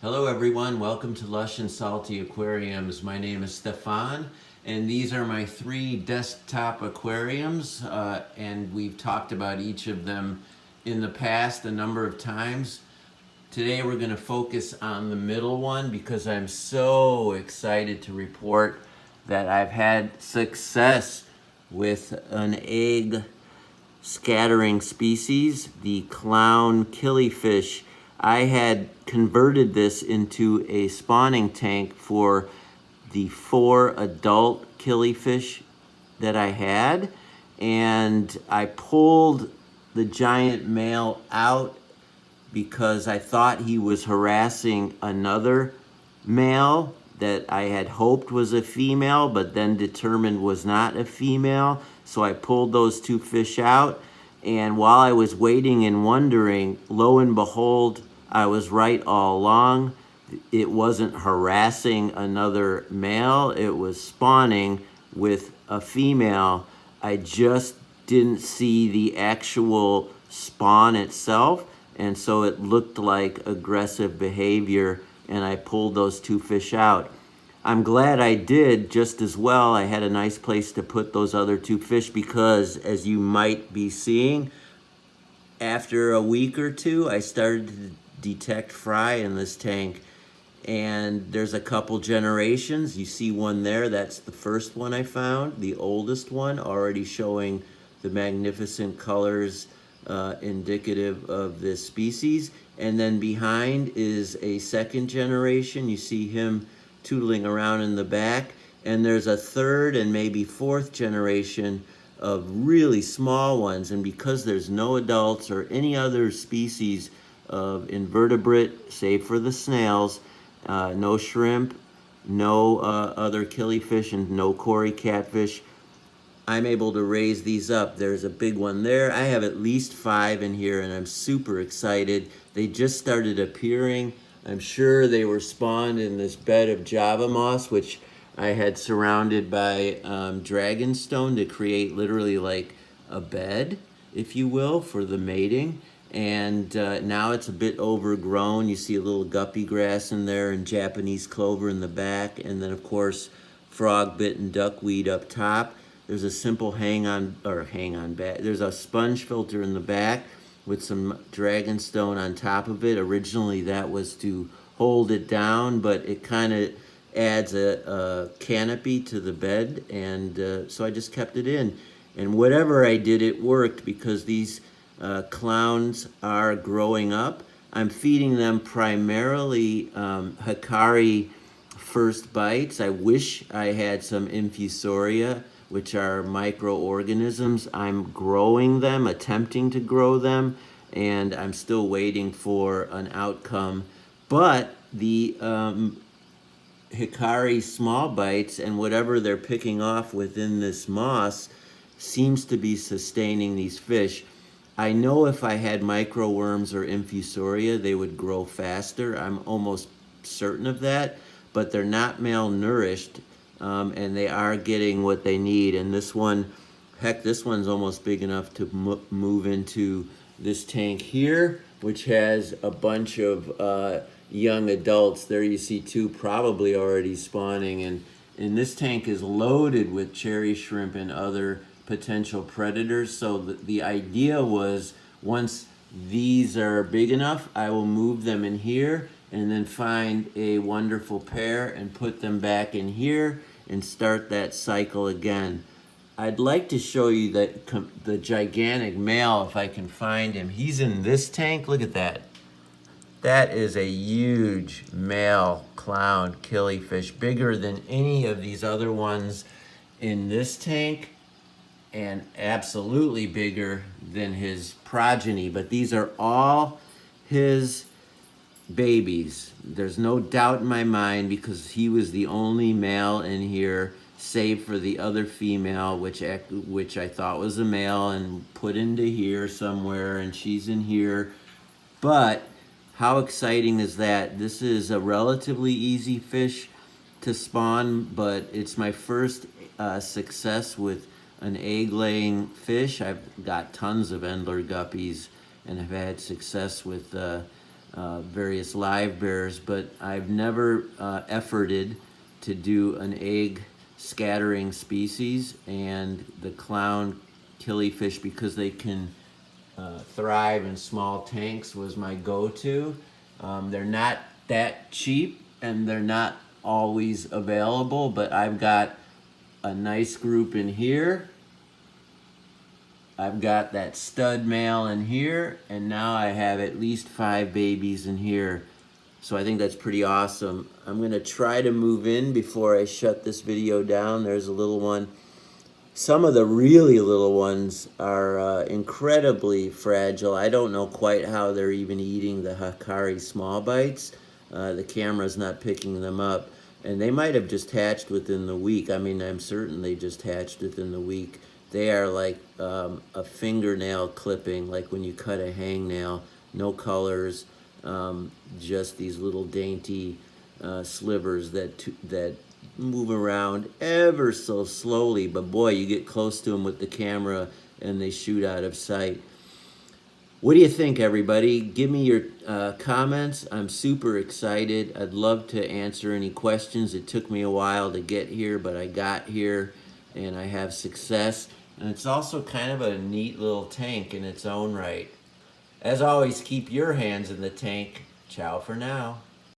Hello everyone, welcome to Lush and Salty Aquariums. My name is Stefan and these are my 3 desktop aquariums and we've talked about each of them in the past a number of times. Today we're going to focus on the middle one because I'm so excited to report that I've had success with an egg scattering species, the clown killifish. I had converted this into a spawning tank for the 4 adult killifish that I had, and I pulled the giant male out because I thought he was harassing another male that I had hoped was a female, but then determined was not a female. So I pulled those 2 fish out, and while I was waiting and wondering, lo and behold, I was right all along. It wasn't harassing another male, it was spawning with a female. I just didn't see the actual spawn itself, and so it looked like aggressive behavior, and I pulled those 2 fish out. I'm glad I did just as well. I had a nice place to put those other 2 fish because, as you might be seeing, after a week or 2, I started to detect fry in this tank. And there's a couple generations. You see one there, that's the first one I found, the oldest one, already showing the magnificent colors indicative of this species. And then behind is a second generation. You see him tootling around in the back. And there's a third and maybe 4th generation of really small ones. And because there's no adults or any other species of invertebrate, save for the snails, no shrimp, no other killifish, and no cory catfish, I'm able to raise these up. There's a big one there. I have at least 5 in here, and I'm super excited. They just started appearing. I'm sure they were spawned in this bed of Java moss, which I had surrounded by dragonstone to create literally like a bed, if you will, for the mating. And now it's a bit overgrown. You see a little guppy grass in there and Japanese clover in the back, and then of course frog bit and duckweed up top. There's a simple there's a sponge filter in the back with some dragonstone on top of it. Originally that was to hold it down, but it kind of adds a canopy to the bed, and so I just kept it in. And whatever I did, it worked because these clowns are growing up. I'm feeding them primarily Hikari first bites. I wish I had some infusoria, which are microorganisms. I'm growing them, attempting to grow them, and I'm still waiting for an outcome. But the Hikari small bites and whatever they're picking off within this moss seems to be sustaining these fish. I know if I had microworms or infusoria, they would grow faster. I'm almost certain of that, but they're not malnourished, and they are getting what they need. And this one, heck, this one's almost big enough to move into this tank here, which has a bunch of young adults. There you see 2 probably already spawning, and this tank is loaded with cherry shrimp and other potential predators. So the idea was, once these are big enough, I will move them in here and then find a wonderful pair and put them back in here and start that cycle again. I'd like to show you that the gigantic male, if I can find him. He's in this tank. Look at that. That is a huge male clown killifish, bigger than any of these other ones in this tank, and absolutely bigger than his progeny. But these are all his babies. There's no doubt in my mind, because he was the only male in here, save for the other female, which I thought was a male and put into here somewhere, and she's in here. But how exciting is that? This is a relatively easy fish to spawn, but it's my first success with an egg-laying fish. I've got tons of Endler guppies and have had success with various live bears, but I've never efforted to do an egg scattering species. And the clown killifish, because they can thrive in small tanks, was my go-to. They're not that cheap and they're not always available, but I've got a nice group in here. I've got that stud male in here, and now I have at least 5 babies in here. So I think that's pretty awesome. I'm gonna try to move in before I shut this video down. There's a little one. Some of the really little ones are incredibly fragile. I don't know quite how they're even eating the Hikari small bites. The camera's not picking them up. And they might have just hatched within the week. I mean, I'm certain they just hatched within the week. They are like a fingernail clipping, like when you cut a hangnail. No colors, just these little dainty slivers that move around ever so slowly, but boy, you get close to them with the camera and they shoot out of sight. What do you think, everybody? Give me your comments. I'm super excited. I'd love to answer any questions. It took me a while to get here, but I got here and I have success. And it's also kind of a neat little tank in its own right. As always, keep your hands in the tank. Ciao for now.